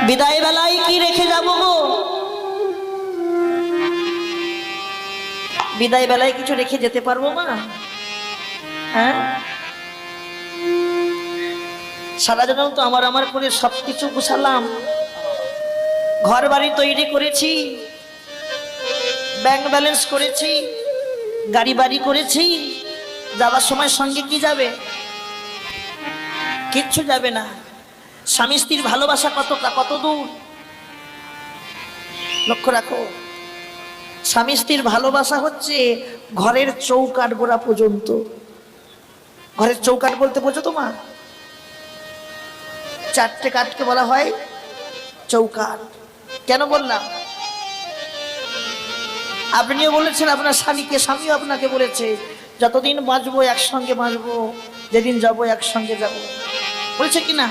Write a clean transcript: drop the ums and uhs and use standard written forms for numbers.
বিদায় বেলায় কি রেখে যাব গো? বিদায় বেলায় কিছু রেখে যেতে পারবো মা? হ্যাঁ, সারা জীবন তো আমার করে সবকিছু গুছালাম, ঘর বাড়ি তৈরি করেছি, ব্যাংক ব্যালেন্স করেছি, গাড়ি বাড়ি করেছি, যাওয়ার সময় সঙ্গে কি যাবে? কিচ্ছু যাবে না। স্বামী স্ত্রীর ভালোবাসা কত দূর লক্ষ্য রাখো। স্বামী স্ত্রীর ভালোবাসা হচ্ছে ঘরের চৌকাঠ গোড়া পর্যন্ত। ঘরের চৌকাঠ বলতে বোঝো তো মা? চারটে কাঠকে বলা হয় চৌকাঠ। কেন বললাম? আপনিও বলেছেন আপনার স্বামীকে, স্বামীও আপনাকে বলেছে যতদিন বাঁচবো একসঙ্গে বাঁচবো, যেদিন যাবো একসঙ্গে যাবো, বলছে কিনা?